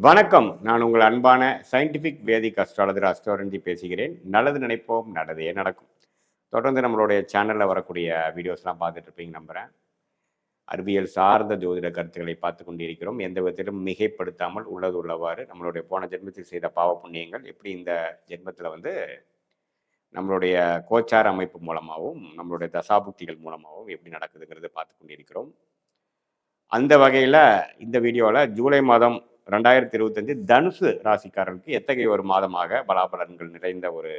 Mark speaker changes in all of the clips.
Speaker 1: வணக்கம். நான் உங்கள் அன்பான சயின்டிஃபிக் வேதிக் அஸ்ட்ராலஜர் அஸ்ட்ரோரஞ்சி பேசுகிறேன். நல்லது நினைப்போம், நல்லதே நடக்கும். தொடர்ந்து நம்மளுடைய சேனலில் வரக்கூடிய வீடியோஸ்லாம் பார்த்துட்டு இருப்பீங்க நம்புகிறேன். அறிவியல் சார்ந்த ஜோதிட கருத்துக்களை பார்த்து கொண்டிருக்கிறோம். எந்த விதத்திலும் மிகைப்படுத்தாமல் உள்ளது உள்ளவாறு நம்மளுடைய போன ஜென்மத்தில் செய்த பாவ புண்ணியங்கள் எப்படி இந்த ஜென்மத்தில் நம்மளுடைய கோச்சார அமைப்பு மூலமாகவும் நம்மளுடைய தசாபுக்திகள் மூலமாகவும் எப்படி நடக்குதுங்கிறத பார்த்து கொண்டிருக்கிறோம். அந்த வகையில் இந்த வீடியோவில் ஜூலை மாதம் 2025 தனுசு ராசிக்காரர்களுக்கு எத்தகைய ஒரு மாதமாக பலாபலன்கள் நிறைந்த ஒரு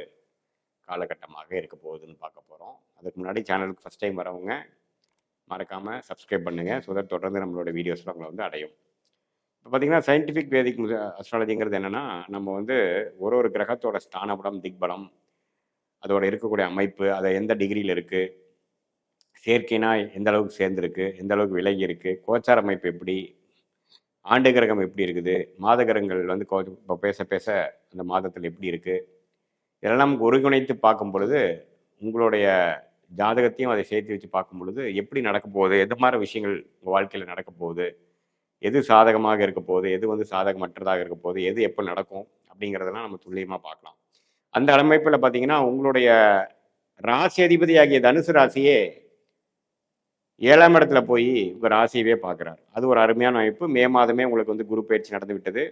Speaker 1: காலகட்டமாக இருக்க போகுதுன்னு பார்க்க போகிறோம். அதுக்கு முன்னாடி சேனலுக்கு ஃபஸ்ட் டைம் வரவங்க மறக்காமல் சப்ஸ்கிரைப் பண்ணுங்கள். ஸோ தட் தொடர்ந்து நம்மளோட வீடியோஸில் உங்களை அடையும். இப்போ பார்த்தீங்கன்னா சயின்டிஃபிக் வேதிக் அஸ்ட்ராலஜிங்கிறது என்னென்னா, நம்ம ஒரு கிரகத்தோட ஸ்தானபலம், திக்பலம், அதோட இருக்கக்கூடிய அமைப்பு, அதை எந்த டிகிரியில் இருக்குது, சேர்க்கைனா எந்த அளவுக்கு சேர்ந்துருக்கு, எந்த அளவுக்கு விலகி இருக்குது, கோச்சார அமைப்பு எப்படி, ஆண்டு கிரகம் எப்படி இருக்குது, மாத கிரகங்கள் இப்போ பேச பேச அந்த மாதத்தில் எப்படி இருக்குது, இதெல்லாம் ஒருங்கிணைத்து பார்க்கும் பொழுது உங்களுடைய ஜாதகத்தையும் அதை சேர்த்து வச்சு பார்க்கும் பொழுது எப்படி நடக்க போகுது, எது மாதிரி விஷயங்கள் உங்கள் வாழ்க்கையில் நடக்க போகுது, எது சாதகமாக இருக்க போகுது, எது சாதகமற்றதாக இருக்க போகுது, எது எப்போ நடக்கும் அப்படிங்கிறதெல்லாம் நம்ம துல்லியமாக பார்க்கலாம். அந்த அமைப்பில் பார்த்தீங்கன்னா உங்களுடைய ராசி அதிபதியாகிய தனுசு ராசியே 7ஆம் இடத்துல போய் உங்கள் ராசியவே பார்க்குறாரு. அது ஒரு அருமையான அமைப்பு. மே மாதமே உங்களுக்கு குரு பயிற்சி நடந்து விட்டது,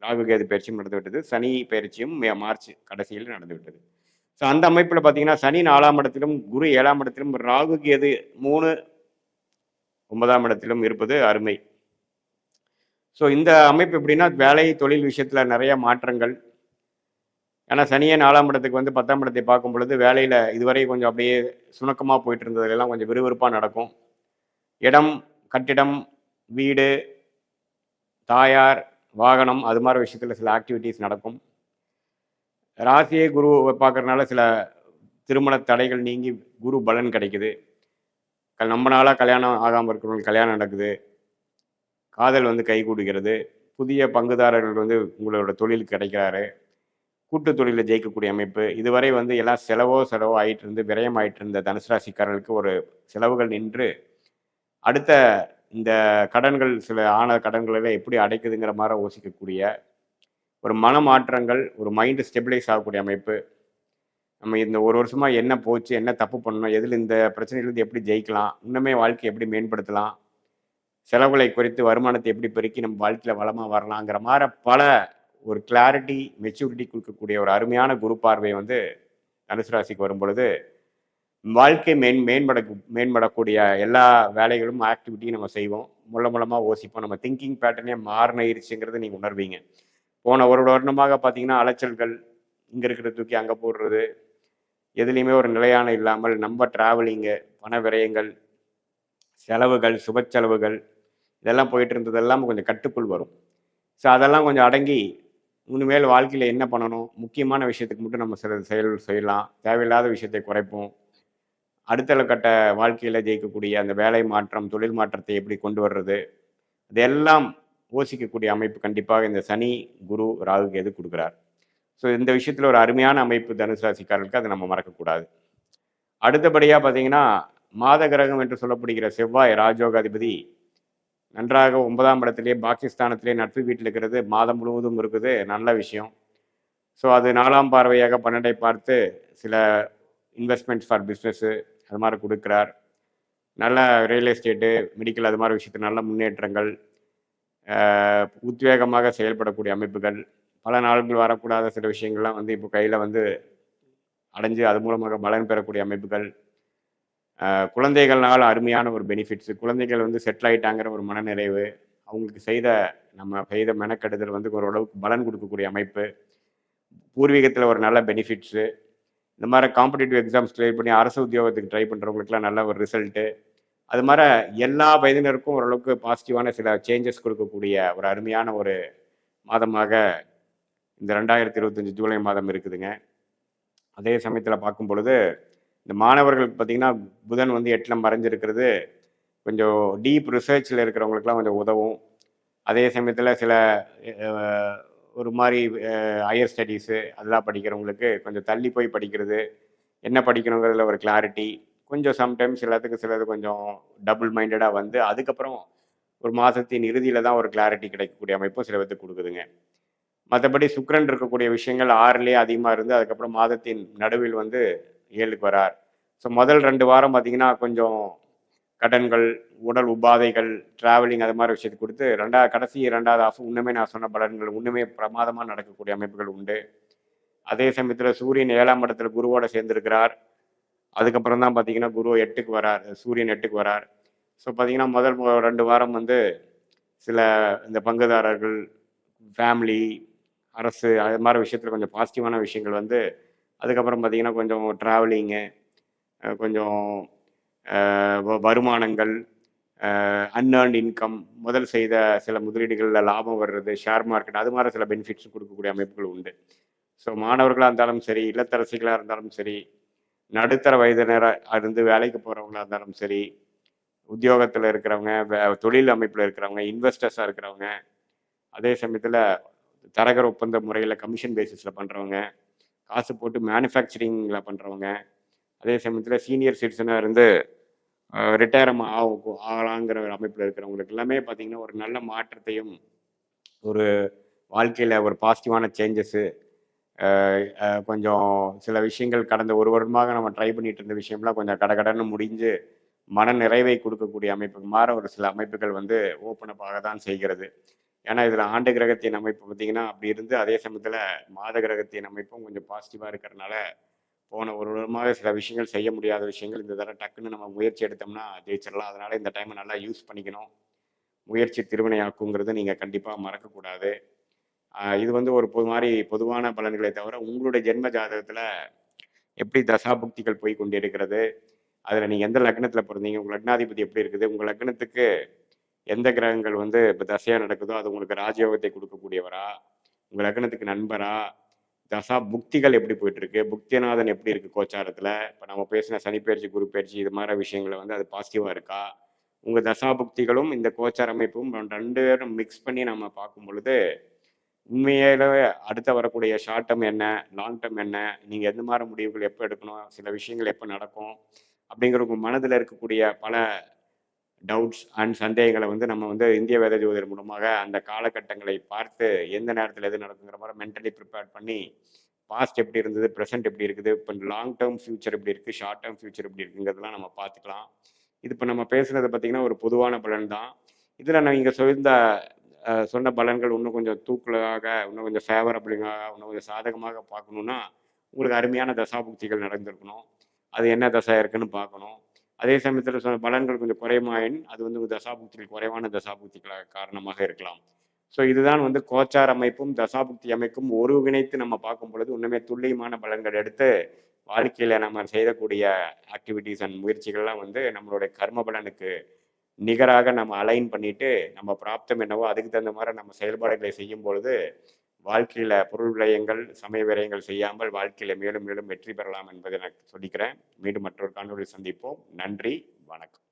Speaker 1: ராகு கேது பயிற்சியும் நடந்து விட்டது, சனி பயிற்சியும் மார்ச் கடைசியில் நடந்து விட்டது. ஸோ அந்த அமைப்பில் பார்த்தீங்கன்னா சனி 4ஆம் இடத்திலும், குரு 7ஆம் இடத்திலும், ராகு கேது 3 9ஆம் இடத்திலும் இருப்பது அருமை. ஸோ இந்த அமைப்பு எப்படின்னா வேலை தொழில் விஷயத்தில் நிறைய மாற்றங்கள். ஏன்னா சனியே 4ஆம் இடத்துக்கு 10ஆம் இடத்தை பார்க்கும் பொழுது வேலையில் இதுவரை கொஞ்சம் அப்படியே சுணக்கமாக போயிட்டு இருந்ததுலாம் கொஞ்சம் விறுவிறுப்பாக நடக்கும். இடம், கட்டிடம், வீடு, தாயார், வாகனம், அது மாதிரி விஷயத்தில் சில ஆக்டிவிட்டீஸ் நடக்கும். ராசியை குரு பார்க்கறதுனால சில திருமண தடைகள் நீங்கி குரு பலன் கிடைக்குது. நம்ம நாளாக கல்யாணம் ஆகாமல் இருக்கிறவங்களுக்கு கல்யாணம் நடக்குது, காதல் கை கூடுகிறது, புதிய பங்குதாரர்கள் உங்களோட தொழிலுக்கு கிடைக்கிறாரு, கூட்டு தொழிலில் ஜெயிக்கக்கூடிய அமைப்பு. இதுவரை எல்லாம் செலவோ ஆகிட்டு இருந்து விரயம் ஆகிட்டு இருந்த தனுசு ராசிக்காரர்களுக்கு ஒரு செலவுகள் நின்று அடுத்த இந்த கடன்கள், சில கடன்களெல்லாம் எப்படி அடைக்குதுங்கிற மாதிரி யோசிக்கக்கூடிய ஒரு மனமாற்றங்கள், ஒரு மைண்டு ஸ்டெபிளைஸ் ஆகக்கூடிய அமைப்பு. நம்ம இந்த ஒரு வருஷமாக என்ன போச்சு, என்ன தப்பு பண்ணணும், எதில் இந்த பிரச்சனையிலேருந்து எப்படி ஜெயிக்கலாம், இன்னுமே வாழ்க்கையை எப்படி மேம்படுத்தலாம், செலவுகளை குறைத்து வருமானத்தை எப்படி பெருக்கி நம்ம வாழ்க்கையில் வளமாக வரலாங்கிற மாதிரி பல ஒரு கிளாரிட்டி, மெச்சூரிட்டி கொடுக்கக்கூடிய ஒரு அருமையான குரு பார்வை தனுசு ராசிக்கு வரும் பொழுது வாழ்க்கை மேம்படக்கூடிய எல்லா வேலைகளும், ஆக்டிவிட்டியும் நம்ம செய்வோம். மூலமாக யோசிப்போம். நம்ம திங்கிங் பேட்டர்னே மாறினிருச்சுங்கிறத நீங்கள் உணர்வீங்க. போன ஒரு வருடமாக பார்த்தீங்கன்னா அலைச்சல்கள், இங்கே இருக்கிற தூக்கி அங்கே போடுறது, எதுலேயுமே ஒரு நிலையான இல்லாமல் நம்ம ட்ராவலிங்கு, பண விரயங்கள், செலவுகள், சுப செலவுகள், இதெல்லாம் போயிட்டு இருந்ததெல்லாம் கொஞ்சம் கட்டுக்குள் வரும். ஸோ அதெல்லாம் கொஞ்சம் அடங்கி இனிமேல் வாழ்க்கையில் என்ன பண்ணணும், முக்கியமான விஷயத்துக்கு மட்டும் நம்ம சில செய்யலாம், தேவையில்லாத விஷயத்தை குறைப்போம். அடுத்த கட்ட வாழ்க்கையில் ஜெயிக்கக்கூடிய அந்த வேலை மாற்றம், தொழில் மாற்றத்தை எப்படி கொண்டு வர்றது, இதெல்லாம் யோசிக்கக்கூடிய அமைப்பு கண்டிப்பாக இந்த சனி, குரு, ராகு கேது கொடுக்குறார். ஸோ இந்த விஷயத்தில் ஒரு அருமையான அமைப்பு தனுசு ராசிக்காரர்களுக்கு, அதை நம்ம மறக்கக்கூடாது. அடுத்தபடியாக பார்த்தீங்கன்னா மாத கிரகம் என்று சொல்லப்படுகிற செவ்வாய் ராஜயோகாதிபதி நன்றாக 9ஆம் இடத்திலே பாகிஸ்தானத்திலே நட்பு வீட்டில் இருக்கிறது, மாதம் முழுவதும் இருக்குது, நல்ல விஷயம். ஸோ அது 4ஆம் பார்வையாக 12ஐ பார்த்து சில இன்வெஸ்ட்மெண்ட்ஸ் ஃபார் பிஸ்னஸ்ஸு அது மாதிரி கொடுக்குறார். நல்ல ரியல் எஸ்டேட்டு, மெடிக்கல், அது மாதிரி விஷயத்தில் நல்ல முன்னேற்றங்கள், உத்வேகமாக செயல்படக்கூடிய அமைப்புகள், பல நாள்கள் வரக்கூடாத சில விஷயங்கள்லாம் இப்போ கையில் அடைஞ்சு அது மூலமாக பலன் பெறக்கூடிய அமைப்புகள், குழந்தைகள்னால அருமையான ஒரு பெனிஃபிட்ஸு, குழந்தைகள் செட்டில் ஆகிட்டாங்கிற ஒரு மனநிறைவு, அவங்களுக்கு நம்ம செய்த மெனக்கெடுதல் ஓரளவுக்கு பலன் கொடுக்கக்கூடிய அமைப்பு, பூர்வீகத்தில் ஒரு நல்ல பெனிஃபிட்ஸு, இந்த மாதிரி காம்படிட்டிவ் எக்ஸாம்ஸ் கிளியர் பண்ணி அரசு உத்தியோகத்துக்கு ட்ரை பண்ணுறவங்களுக்குலாம் நல்ல ஒரு ரிசல்ட்டு, அது மாதிரி எல்லா வயதினருக்கும் ஓரளவுக்கு பாசிட்டிவான சில சேஞ்சஸ் கொடுக்கக்கூடிய ஒரு அருமையான ஒரு மாதமாக இந்த 2025 ஜூலை மாதம் இருக்குதுங்க. அதே சமயத்தில் பார்க்கும் பொழுது இந்த மாணவர்களுக்கு பார்த்திங்கன்னா புதன் 8ல் மறைஞ்சிருக்கிறது கொஞ்சம் டீப் ரிசர்ச்சில் இருக்கிறவங்களுக்குலாம் கொஞ்சம் உதவும். அதே சமயத்தில் சில ஒரு மாதிரி ஹையர் ஸ்டடீஸு அதெல்லாம் படிக்கிறவங்களுக்கு கொஞ்சம் தள்ளி போய் படிக்கிறது, என்ன படிக்கணுங்கிறதுல ஒரு கிளாரிட்டி, கொஞ்சம் சம்டைம்ஸ் எல்லாத்துக்கும் சிலது கொஞ்சம் டபுள் மைண்டடாக வந்து அதுக்கப்புறம் ஒரு மாதத்தின் இறுதியில் தான் ஒரு கிளாரிட்டி கிடைக்கக்கூடிய அமைப்பும் சில பேத்துக்கு கொடுக்குதுங்க. மற்றபடி சுக்கிரன் இருக்கக்கூடிய விஷயங்கள் 6லேயே அதிகமாக இருந்து அதுக்கப்புறம் மாதத்தின் நடுவில் வந்து 7க்கு வரார். ஸோ முதல் 2 வாரம் பார்த்தீங்கன்னா கொஞ்சம் கடன்கள், உடல் உபாதைகள், டிராவலிங் அது மாதிரி விஷயத்தை கொடுத்து கடைசி 2வது ஆஃப் இன்னுமே நான் சொன்ன பலன்கள் இன்னுமே பிரமாதமாக நடக்கக்கூடிய அமைப்புகள் உண்டு. அதே சமயத்தில் சூரியன் 7ஆம் இடத்துல குருவோட சேர்ந்திருக்கிறார். அதுக்கப்புறம் தான் பார்த்தீங்கன்னா குரு 8க்கு வரார், சூரியன் 8க்கு வரார். ஸோ பார்த்தீங்கன்னா முதல் 2 வாரம் வந்து சில இந்த பங்குதாரர்கள், ஃபேமிலி, அரசு அது மாதிரி விஷயத்தில் கொஞ்சம் பாசிட்டிவான விஷயங்கள் வந்து அதுக்கப்புறம் பார்த்தீங்கன்னா கொஞ்சம் ட்ராவலிங்கு, கொஞ்சம் வருமானங்கள், அன்ஏர்ன்ட் இன்கம், முதல் செய்த சில முதலீடுகளில் லாபம் வர்றது, ஷேர் மார்க்கெட் அது மாதிரி சில பெனிஃபிட்ஸ் கொடுக்கக்கூடிய அமைப்புகள் உண்டு. ஸோ மாணவர்களாக இருந்தாலும் சரி, இல்லத்தரசிகளாக இருந்தாலும் சரி, நடுத்தர வயதினராக இருந்து வேலைக்கு போகிறவங்களா இருந்தாலும் சரி, உத்தியோகத்தில் இருக்கிறவங்க, தொழில் அமைப்பில் இருக்கிறவங்க, இன்வெஸ்டர்ஸாக இருக்கிறவங்க, அதே சமயத்தில் தரகர் ஒப்பந்த முறையில் கமிஷன் பேசிஸில் பண்ணுறவங்க, காசு போட்டு மேனுஃபேக்சரிங்கில் பண்ணுறவங்க, அதே சமயத்தில் சீனியர் சிட்டிசனாக இருந்து ரிட்டையர் ஆகலாங்கிற ஒரு அமைப்பில் இருக்கிறவங்களுக்கு எல்லாமே பார்த்திங்கன்னா ஒரு நல்ல மாற்றத்தையும் ஒரு வாழ்க்கையில் ஒரு பாசிட்டிவான சேஞ்சஸ்ஸு, கொஞ்சம் சில விஷயங்கள் கடந்த ஒரு வருடமாக நம்ம ட்ரை பண்ணிட்டு இருந்த விஷயம்லாம் கொஞ்சம் கடகடன்னு முடிஞ்சு மன நிறைவை கொடுக்கக்கூடிய அமைப்புக்கு மாற ஒரு சில அமைப்புகள் வந்து ஓப்பன் அப் ஆக தான் செய்கிறது. ஏன்னா இதில் ஆண்டு கிரகத்தின் அமைப்பு பார்த்திங்கன்னா அப்படி இருந்து அதே சமயத்தில் மாத கிரகத்தின் அமைப்பும் கொஞ்சம் பாசிட்டிவாக இருக்கிறதுனால போன ஒரு வருடமாக சில விஷயங்கள் செய்ய முடியாத விஷயங்கள் இந்த தடவை டக்குன்னு நம்ம முயற்சி எடுத்தோம்னா ஜெயிச்சிடலாம். அதனால் இந்த டைமை நல்லா யூஸ் பண்ணிக்கணும். முயற்சி திருவினையாக்குங்கிறது நீங்கள் கண்டிப்பாக மறக்கக்கூடாது. இது வந்து ஒரு பொதுவான பலன்களை தவிர உங்களுடைய ஜென்ம ஜாதகத்தில் எப்படி தசாபுக்திகள் போய் கொண்டிருக்கிறது, அதில் நீங்கள் எந்த லக்னத்தில் பிறந்தீங்க, உங்கள் லக்னாதிபதி எப்படி இருக்குது, உங்கள் லக்னத்துக்கு எந்த கிரகங்கள் வந்து இப்போ தசையாக நடக்குதோ அது உங்களுக்கு ராஜயோகத்தை கொடுக்கக்கூடியவரா, உங்கள் லக்னத்துக்கு நண்பரா, தசா புக்திகள் எப்படி போயிட்டு இருக்கு, புக்திநாதன் எப்படி இருக்கு கோச்சாரத்தில், இப்போ நம்ம பேசின சனி பயிற்சி, குரு பயிற்சி இது மாதிரி விஷயங்களை வந்து அது பாசிட்டிவாக இருக்கா, உங்கள் தசா புக்திகளும் இந்த கோச்சார அமைப்பும் 2 பேரும் மிக்ஸ் பண்ணி நம்ம பார்க்கும் பொழுது உண்மையிலே அடுத்த வரக்கூடிய ஷார்ட் டேர்ம் என்ன, லாங் டேர்ம் என்ன, நீங்கள் எந்த மாதிரி முடிவுகள் எப்போ எடுக்கணும், சில விஷயங்கள் எப்போ நடக்கும் அப்படிங்கிற உங்கள் மனதில் இருக்கக்கூடிய பல டவுட்ஸ் அண்ட் சந்தேகங்களை வந்து நம்ம வந்து இந்திய வேத ஜோதிடர் மூலமாக அந்த காலகட்டங்களை பார்த்து எந்த நேரத்தில் எது நடக்குங்கிற மாதிரி மென்டலி ப்ரிப்பேர் பண்ணி பாஸ்ட் எப்படி இருந்தது, ப்ரெசென்ட் எப்படி இருக்குது, இப்போ லாங் டேர்ம் ஃபியூச்சர் எப்படி இருக்குது, ஷார்ட் டேர்ம் ஃபியூச்சர் எப்படி இருக்குங்கிறதெல்லாம் நம்ம பார்த்துக்கலாம். இது இப்போ நம்ம பேசுனது பார்த்திங்கன்னா ஒரு பொதுவான பலன் தான். இதில் நான் இங்கே சொன்ன பலன்கள் இன்னும் கொஞ்சம் தூக்கலாக, இன்னும் கொஞ்சம் ஃபேவரபிளாக, இன்னும் கொஞ்சம் சாதகமாக பார்க்கணுன்னா உங்களுக்கு அருமையான தசாபுக்திகள் நடந்திருக்கணும். அது என்ன தசை இருக்குன்னு பார்க்கணும். அதே சமயத்தில் சொன்ன பலன்கள் கொஞ்சம் குறைமாயின் அது வந்து தசாபுக்திகள் குறைவான தசாபுக்திகளாக காரணமாக இருக்கலாம். ஸோ இதுதான் வந்து கோச்சார் அமைப்பும் தசாபுக்தி அமைப்பும் ஒருங்கிணைத்து நம்ம பார்க்கும் பொழுது இன்னுமே துல்லியமான பலன்கள் எடுத்து வாழ்க்கையில் நம்ம செய்யக்கூடிய ஆக்டிவிட்டீஸ் அண்ட் முயற்சிகள்லாம் வந்து நம்மளுடைய கர்ம பலனுக்கு நிகராக நம்ம அலைன் பண்ணிட்டு நம்ம பிராப்தம் என்னவோ அதுக்கு தகுந்த மாதிரி நம்ம செயல்பாடுகளை செய்யும் பொழுது வாழ்க்கையில் பொருள் விரயங்கள், சமய விரயங்கள் செய்யாமல் வாழ்க்கையில் மேலும் மேலும் வெற்றி பெறலாம் என்பதை நான் சொல்லிக்கிறேன். மீண்டும் மற்றொரு காணொலியில் சந்திப்போம். நன்றி, வணக்கம்.